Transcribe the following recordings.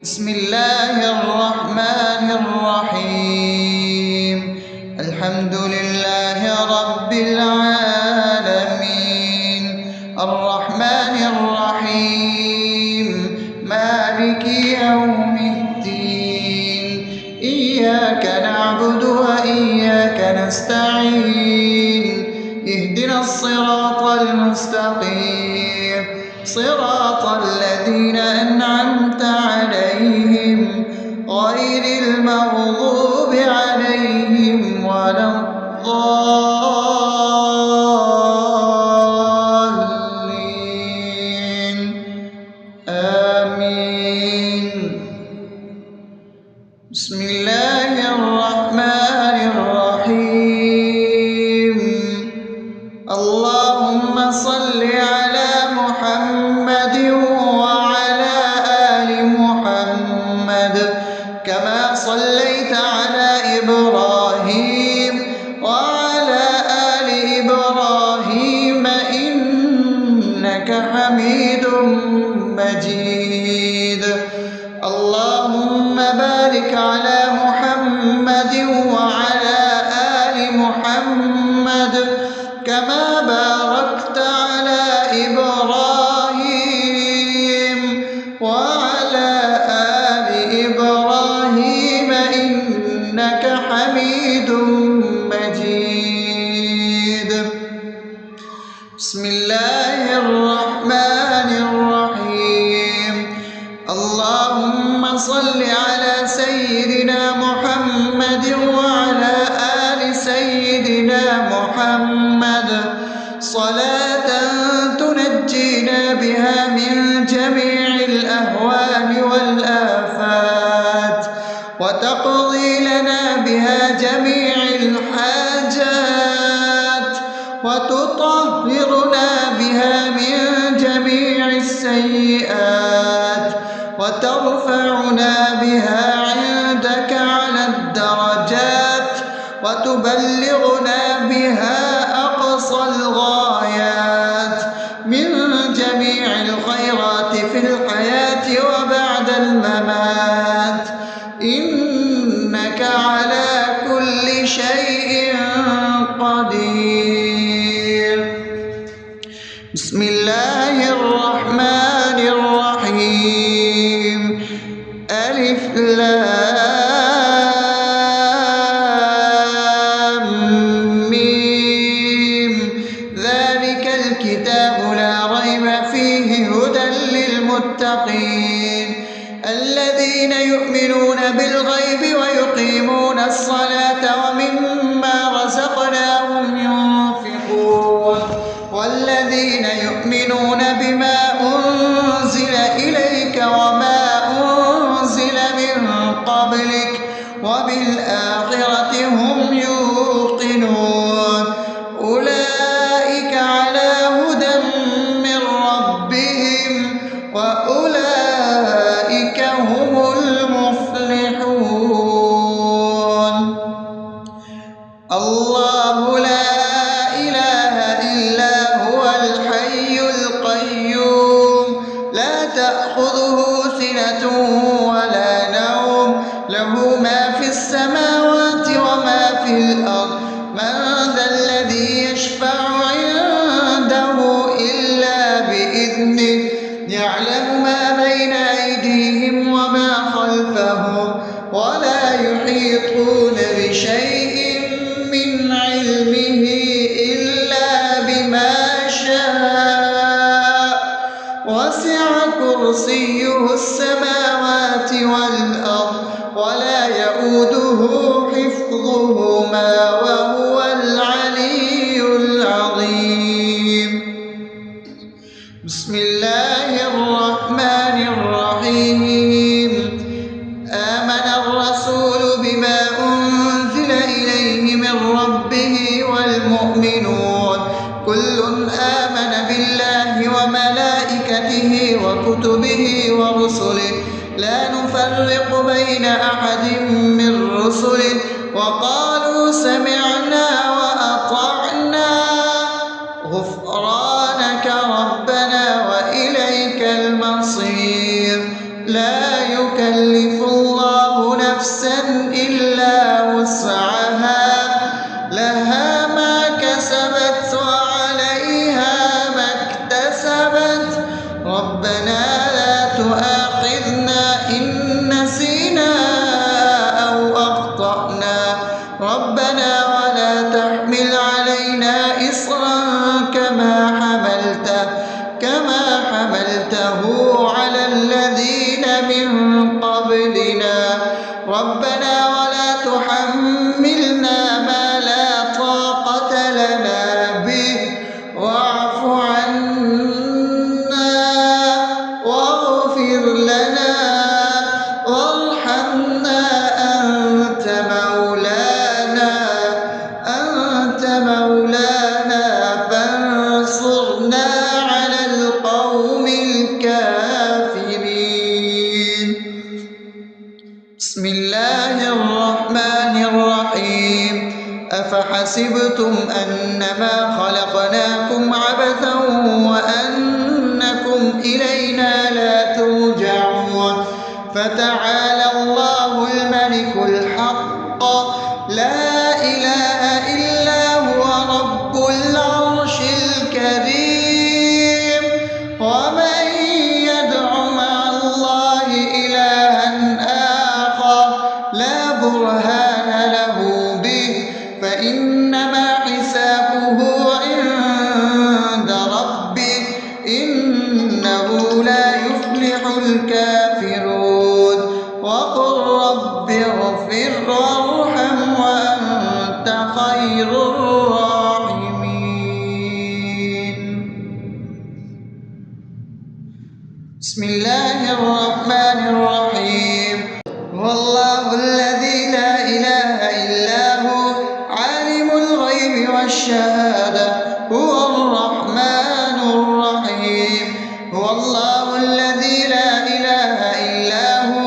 بسم الله الرحمن الرحيم. الحمد لله رب العالمين، الرحمن الرحيم، مالك يوم الدين. إياك نعبد وإياك نستعين، اهدنا الصراط المستقيم، صراط الذين أنعمت عليهم غير المغضوب عليهم ولا الضالين. آمين. بسم الله الرحمن الرحيم. اللهم صل على محمد وعلى آل محمد كما صليت على إبراهيم وعلى آل إبراهيم إنك حميد مجيد. اللهم بارك على محمد وعلى آل محمد كما باركت على إبراهيم وعلى آل إبراهيم إنك حميد مجيد. بسم الله الرحمن الرحيم. اللهم صل على سيدنا محمد وعلى آل سيدنا محمد صلاة تنجينا بها من جميع الأهوال والآفات، وتقضي لنا بها جميع الحاجات، وتطهرنا بها من جميع السيئات، وترفعنا بها عندك على الدرجات، وتبلغنا بها أقصى الغايات من جميع الخيرات في الحياة وبعد الممات، إنك على كل شيء قدير. بسم الله الرحمن الرحيم. ألف لام ميم. ذلك الكتاب لا ريب فيه هدى للمتقين الذين يؤمنون بالغيب ويقيمون الصلاة ومما رزقناهم ينفقون والذين يؤمنون بما أنزل إليك وما أنزل من قبلك وبالآخرة هم يوقنون أولئك على هدى من ربهم وأولئك هم المفلحون. الله لا إله إلا هو الحي القيوم لا تأخذه سنة ولا نوم له ما في السماوات وما في الأرض. من ذا الذي يشفع عنده إلا بإذنه يعلم ما بين أيديهم وما خلفهم ولا يحيطون بشيء من علمه إلا بما شاء وسع كرسيه السماوات والأرض ولا يؤوده حفظهما وهو العلي العظيم. بسم الله الرحمن الرحيم. آمن الرسول بما أنزل إليه من ربه والمؤمنون كل آمن بالله وملائكته وكتبه ورسله لا نفرق بين أحد من رسله وقالوا سمعنا وأطعنا غفرانك ربنا وإليك المصير. لا يكلف يكلف الله نفسا إلا وسعها لها ما كسبت وعليها ما اكتسبت ربنا لا تؤاخذنا إن نسينا أو أخطأنا ربنا ولا تحمل علينا إصرا كما حملته على الذين من قبلنا ربنا ولا تحملنا ما لا طاقة لنا به واعف عنا واغفر لنا وارحمنا أنت مولانا فانصرنا على القوم الكافرين. بسم الله الرحمن الرحيم أفحسبتم أنما خلقناكم عبثا وأنكم إلينا لا ترجعون فتعالى الله الملك الحق لا إله إلا هو رب العرش الكريم ومن يدع مع الله إلها آخر لا برهان له به فإنما حسابه عند ربه إنه لا يفلح الكافرون وقل رب اغفر وارحم وأنت خير الراحمين. بسم الله الرحمن الرحيم هو الله الذي لا إله إلا هو عالم الغيب والشهادة هو الرحمن الرحيم هو الله الذي لا إله إلا هو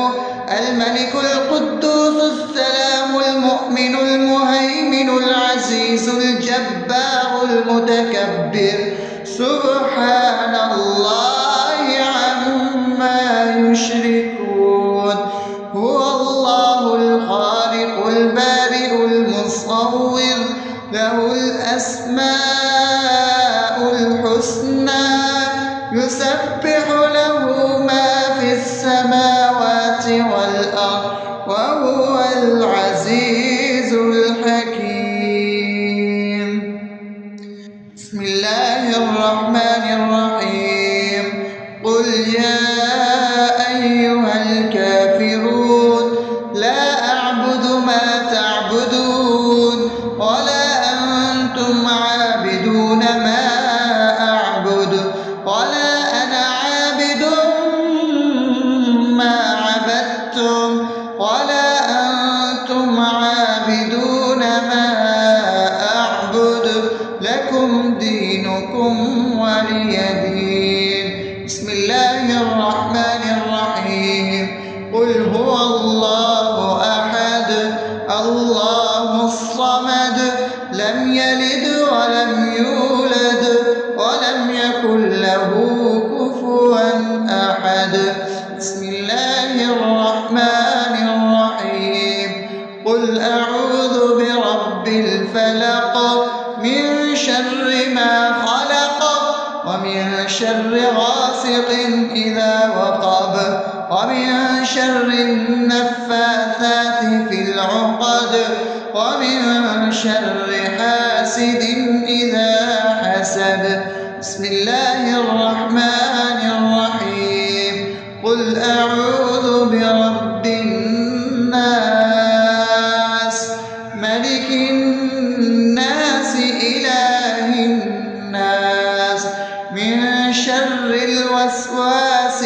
الملك القدوس السلام المؤمن المهيمن العزيز الجبار المتكبر سبحان الله عما يشركون هو الله الخالق البارئ المصور له الأسماء الحسنى يسبح له ما في السماوات والأرض وهو العزيز الحكيم. بسم الله الرحمن الرحيم قل يا أيها الكافرون لا أعبد ما تعبدون ولا أنتم عابدون ما أعبد ولا أنا عابد ما عبدتم ولا أنتم عابدون ما أعبد لكم دينكم ولي دين. بسم الله الرحمن الرحيم قل هو الله أحد الله الصمد لم يلد ولم يولد ولم يكن له كفوا أحد. بسم الله الرحمن الرحيم قل أعوذ برب الفلق من شر ما خلق ومن شر غاسق إذا وقب ومن شر النفاثات في العقد ومن شر حاسد إذا حسد. بسم الله الرحمن الرحيم قل أعوذ برب الناس ملك الناس إله الناس من شر الوسواس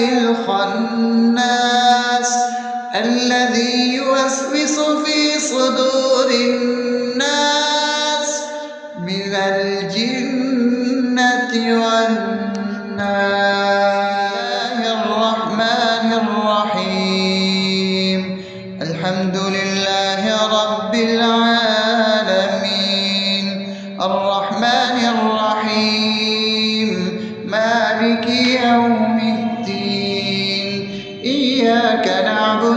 الخناس الذي يوسوس في صدور الناس من الجنة والناس. الرحمن الرحيم الحمد لله رب العالمين الرحمن الرحيم مالك يوم الدين إياك نعبد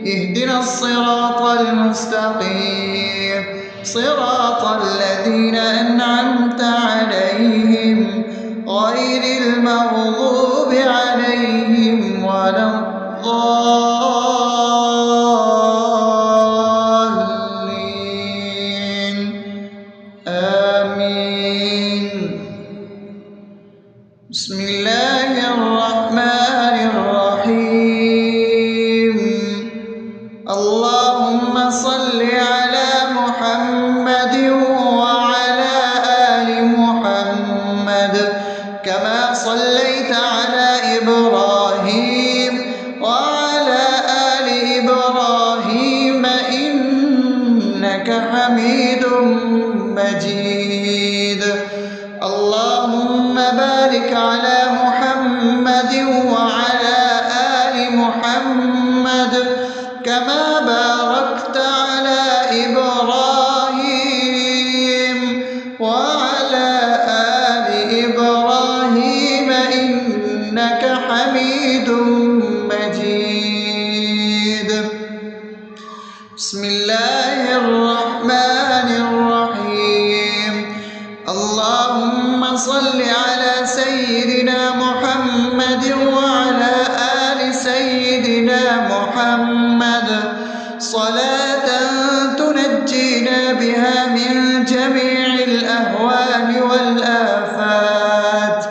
اهدنا الصراط المستقيم صراط الذين أنعمت عليهم غير المغضوب عليهم ولا الضالين آمين. بسم الله الرحمن الرحيم. اللهم صل على محمد وعلى آل محمد كما صليت على إبراهيم وعلى آل إبراهيم إنك حميد مجيد. اللهم بارك على محمد وعلى آل محمد كما باركت على إبراهيم وعلى آل إبراهيم إنك حميد مجيد. بسم الله الرحمن الرحيم. اللهم صل على سيدنا محمد وعلى آل سيدنا محمد صلاة تنجينا بها من جميع الأهوال والآفات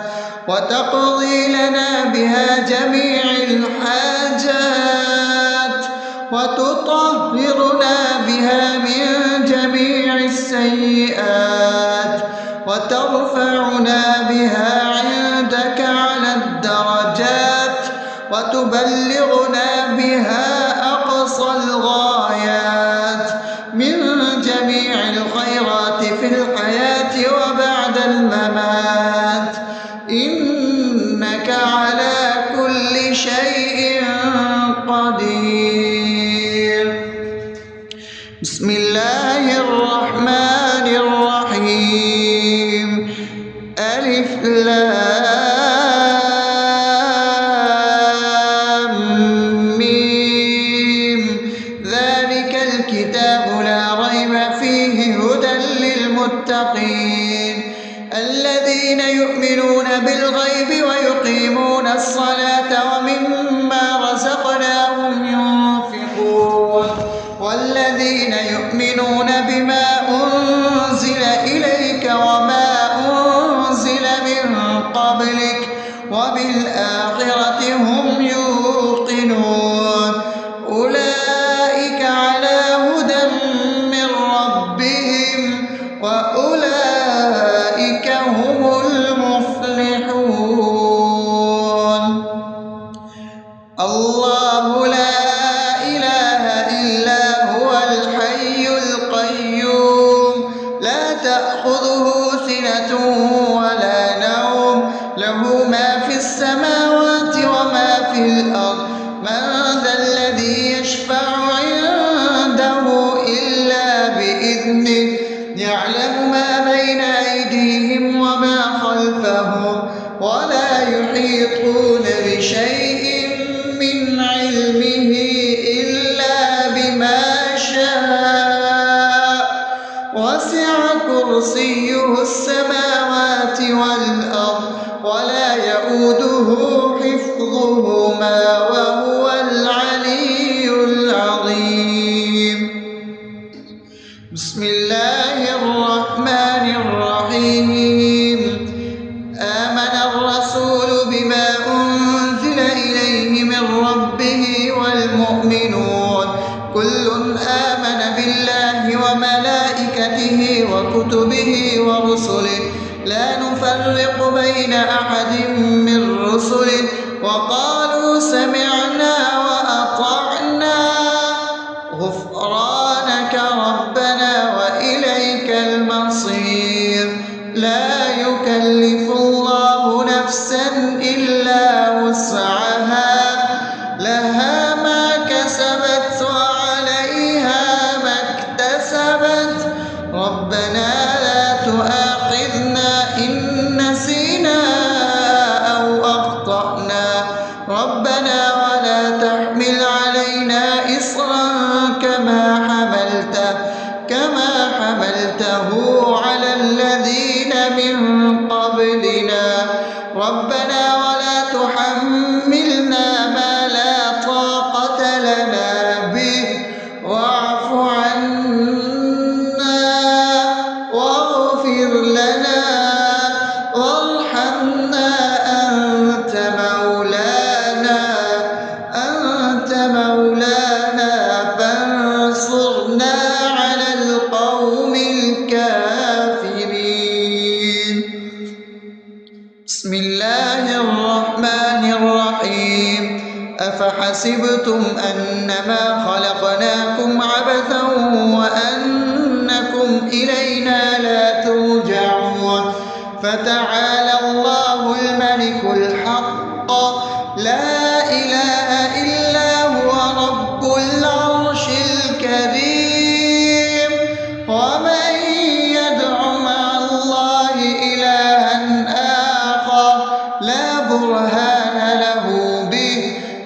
وتقضي لنا بها جميع الحاجات وتطهرنا بها من جميع السيئات وترفعنا بها عندك على الدرجات وتبلغنا بها أقصى الغايات من جميع الخيرات في الحياة وبعد الممات إنك على كل شيء قدير. بسم الله الرحمن الرحيم. ألف لام ميم ذلك الكتاب لا ريب فيه هدى للمتقين الذين يؤمنون بالغيب ويقيمون الصلاة ومما رزقناهم ينفقون والذين يؤمنون بما أنزل إليك وما أنزل من قبلك وبالآخرة هم يوقنون أولئك على هدى من ربهم وأولئك هم المفلحون. الله لا إله إلا هو الحي القيوم لا تأخذه سنة ولا نوم له ما في السماوات وما في الأرض من ذا الذي يشفع عنده إلا بإذنه يعلم ما بين أيديهم وما خلفهم ولا يحيطون بشيء من علمه إلا بما شاء وسع كرسيه السماوات والأرض ولا يؤوده حفظهما وهو العلي العظيم. بسم الله الرحمن الرحيم. آمن الرسول بما أنزل إليه من ربه والمؤمنون كل آمن بالله وملائكته وكتبه ورسله لا نفرق بين أحد من رسله وقالوا سمعنا وأطعنا غفرانك ربنا وإليك المصير. لا يكلف الله نفسا إلا وسعها لها ما كسبت وعليها ما اكتسبت ربنا لا تؤاخذنا إن نسينا أو أخطأنا ربنا ولا تحمل علينا إصرا أفحسبتم أنما خلقناكم عبثا وأنكم إلينا لا ترجعون فتعالى الله الملك الحق لا إله إلا هو رب العرش الكريم ومن يدع مع الله إلها آخر لا برهان له به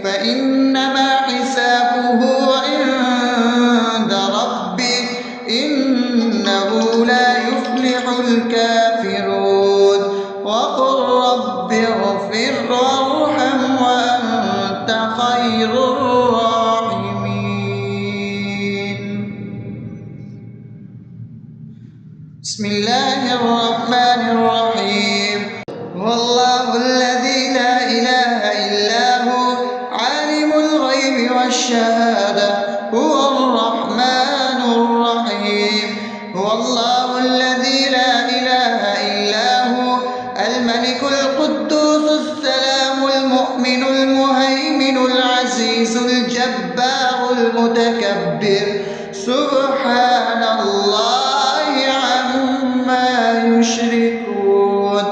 فإنما حسابه عند ربه إنه لا يفلح الكافرون وقل رب اغفر وارحم وأنت خير الراحمين. بسم الله الرحمن الرحيم. هو الله الذي لا إله إلا هو عالم الغيب والشهادة هو الرحمن الرحيم. هو الله الذي لا إله إلا هو الملك القدوس السلام المؤمن المهيمن العزيز الجبار المتكبر سبحان الله عما يشركون.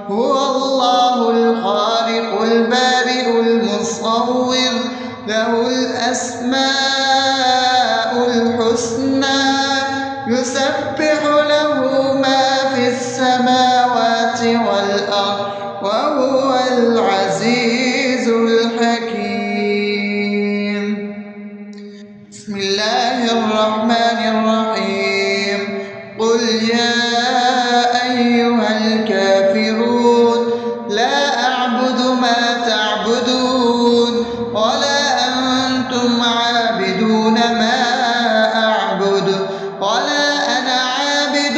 هو الله الخالق البارئ المصور له الأسماء الحسنى يسبح له ما في السماوات والأرض وهو العزيز الحكيم. بسم الله الرحمن الرحيم. قل يا أيها الكافرون لا أعبد ما تعبدون ولا أنتم عابدون ما أعبد ولا أنا عابد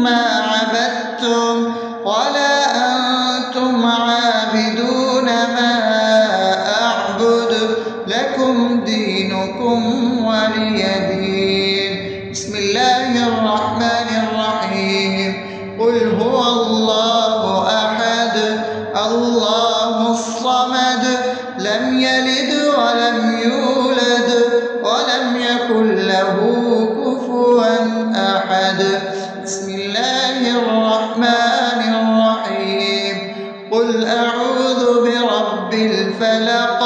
ما عبدتم ولا أنتم عابدون ما أعبد لكم دينكم ولي دين. بسم الله الرحمن الرحيم. قل هو الله أحد الله الصمد لم يلد ولم يولد ولم يكن له كفوا أحد. بسم الله الرحمن الرحيم. قل أعوذ برب الفلق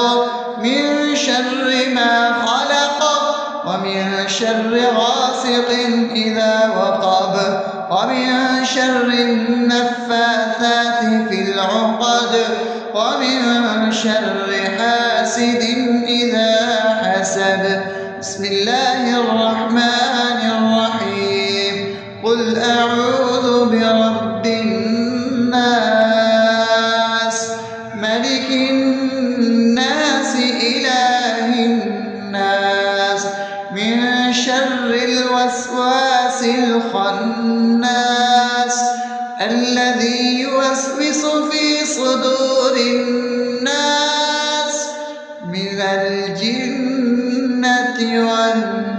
من شر ما خلق ومن شر غاسق إذا وقب ومن شر النفاثات في العقد ومن شر حاسد إذا حسد. بسم الله الرحمن الرحيم. قل أعوذ برب الناس ملك الناس إله الناس من شر الوسواس الخناس الذي يوسوس في صدور الناس من الجنة والناس.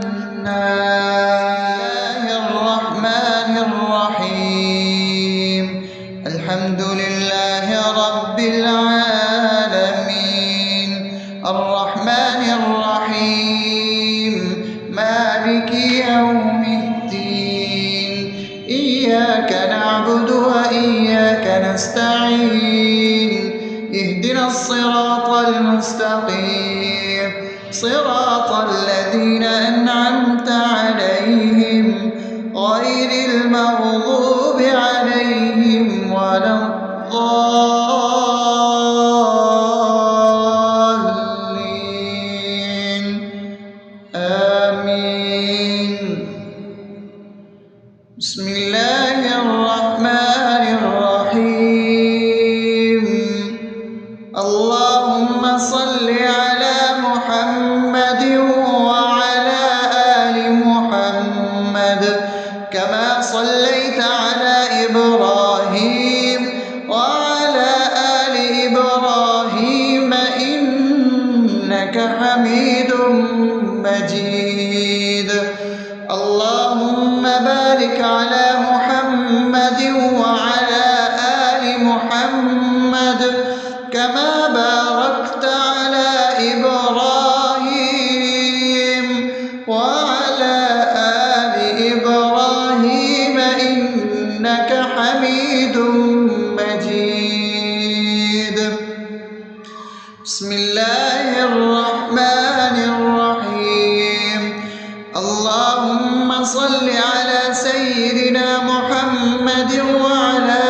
الرحمن الرحيم. الحمد لله رب العالمين الرحمن الرحيم مالك يوم الدين إياك نعبد وإياك نستعين اهدنا الصراط المستقيم صراط الذين أنعمت عليهم غير المغضوب عليهم ولا الضالين آمين. بسم الله الرحمن الرحيم. اللهم صل على محمد وعلى آل محمد كما صليت على إبراهيم وعلى آل إبراهيم إنك حميد مجيد. اللهم بارك على محمد وعلى آل محمد كما باركت بسم الله الرحمن الرحيم اللهم صل على سيدنا محمد وعلى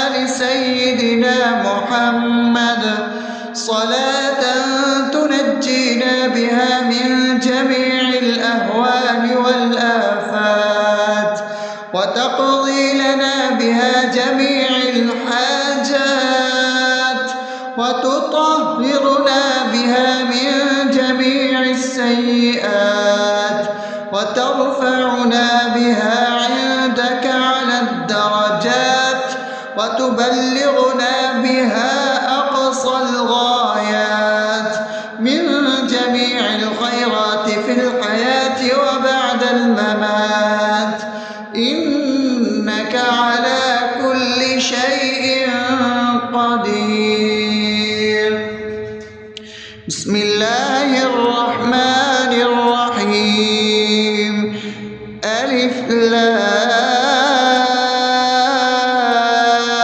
آل سيدنا محمد صلاة تنجينا بها من جميع الأهوال والآفات وتقضي لنا بها جميع الحاجات وتطهرنا بها من جميع السيئات وترفعنا بها عندك على الدرجات وتبلغنا بها أقصى الغايات من جميع الخيرات في الحياة وبعد الممات إنك على كل شيء قدير. بسم الله الرحمن الرحيم ألف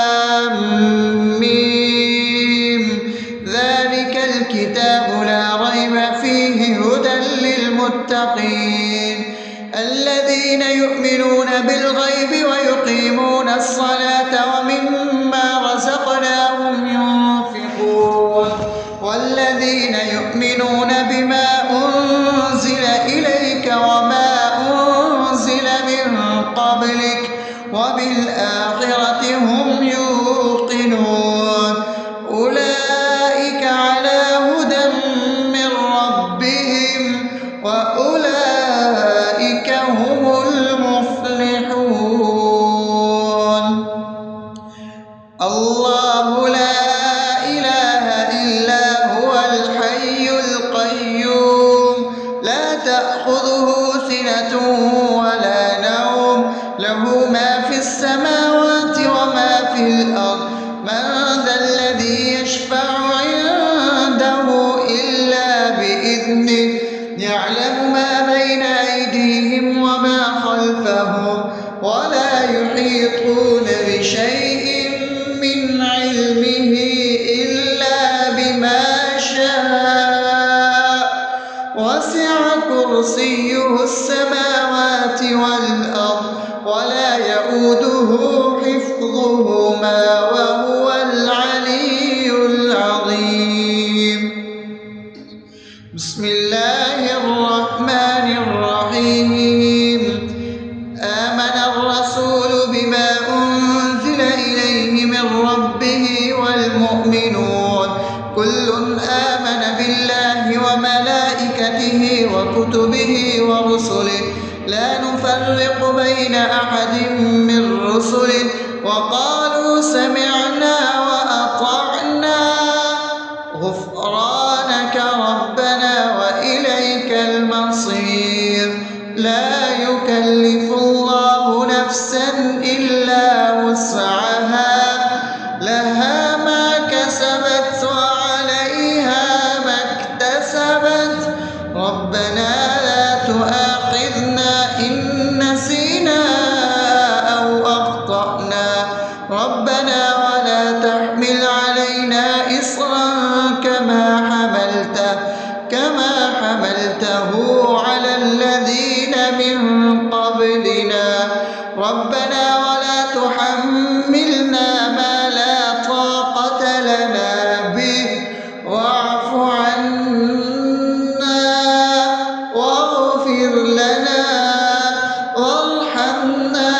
لام ميم ذلك الكتاب لا ريب فيه هدى للمتقين الذين يؤمنون بالغيب ويقيمون الصلاة ومما رزقناهم ينفقون والذين يؤمنون بما أنزل إليك وما أنزل من قبلك وبالآخرة هم يوقنون أولئك على هدى من ربهم وأولئك هم المفلحون. الله لا إله إلا هو الحي القيوم لا تأخذه سنة ولا نوم له ما في السماوات وما في الأرض من ذا الذي يشفع عنده إلا بإذنه يعلم ما بين أيديهم وما خلفهم ولا يحيطون بشيء من علمه إلا بما شاء وسع كرسيه السماوات والأرض ولا يؤوده حفظهما وهو العلي العظيم. بسم الله الرحمن الرحيم آمن الرسول بما أنزل إليه من ربه والمؤمنون كل آمن بالله وملائكته وكتبه ورسله لا نفرق بين أحد من رسله وقالوا سمعنا وأطعنا غفرانك ربنا وإليك المصير لا يكلف الله نفسا إلا وسعها لها ما كسبت وعليها ما اكتسبت ربنا لا تؤاخذنا إن نسينا أو أخطأنا ربنا ولا تحمل علينا إصرا كما حملته على الذين من قبلنا ربنا ولا تحملنا ما لا طاقة لنا به واعف عنا واغفر لنا وارحمنا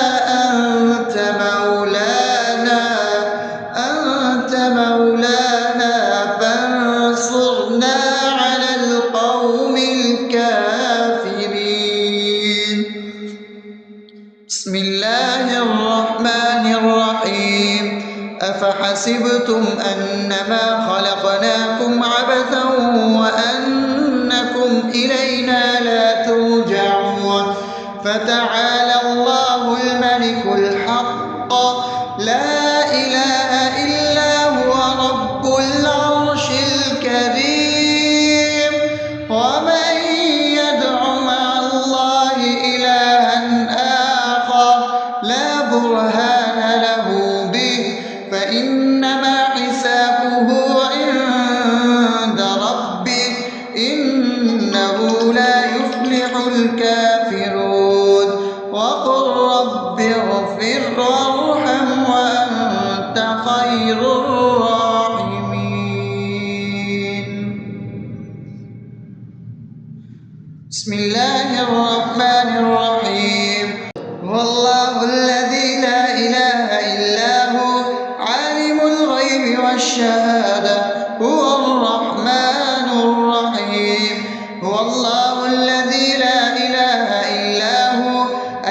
أنت مولانا فانصرنا على القوم الكافرين. بسم الله الرحمن الرحيم أفحسبتم أنما خلقناكم عبثا وأنكم إلينا لا ترجعون فتعالى الله الملك الحق لا إله إلا هو رب العرش الكريم ومن يدع مع الله إلها آخر لا برهان له به فإنما حسابه عند بسم الله الرحمن الرحيم هو الله الذي لا إله إلا هو عالم الغيب والشهادة هو الرحمن الرحيم هو الله الذي لا إله إلا هو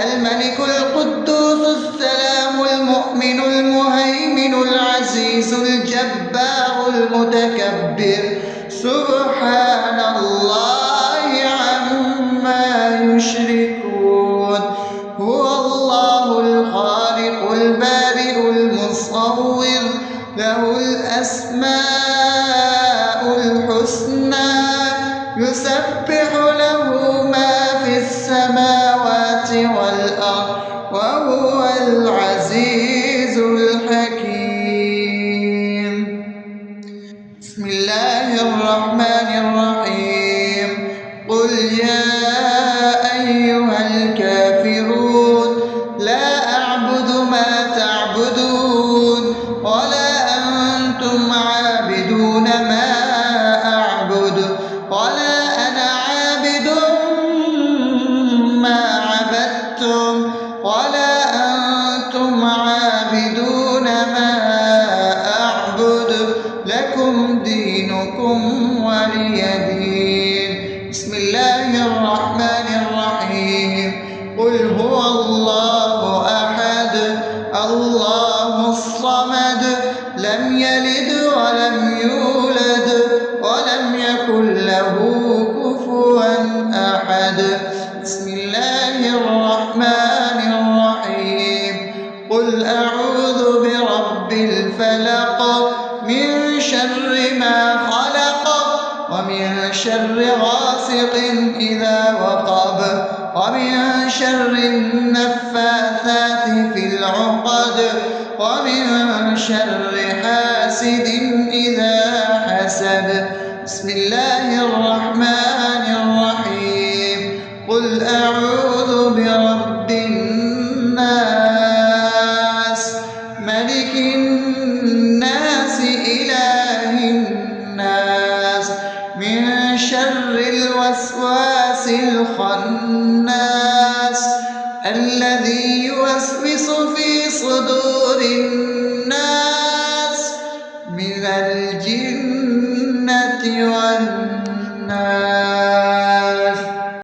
الملك القدوس السلام المؤمن المهيمن العزيز الجبار المتكبر سبحان الله عما يشركون هو الله الخالق البارئ المصور له الأسماء الحسنى يسبح له ما في السماوات والأرض وهو العزيز الحكيم بسم الله الرحمن الرحيم قل يا أيها الكافرون لا أعبد ما تعبدون ولا أنتم عابدون ما أعبد ولا أنا عابد ما عبدتم ولا أنتم عابدون ما أعبد لكم دينكم ولي دين بسم الله الرحمن الرحيم قل هو الله أحد الله الصمد لم يلد ولم يولد ولم يكن له كفوا أحد بسم الله الرحمن الرحيم قل أعوذ برب الفلق من شر ما خلق ومن شر غاسق إذا وقب ومن شر النفاثات في العقد ومن شر حاسد إذا حسد بسم الله الرحمن الرحيم قل أعوذ برب الناس ملك الناس إله الناس من شر الوسواس الخناس الذي يوسوس في صدور الناس من الجنة والناس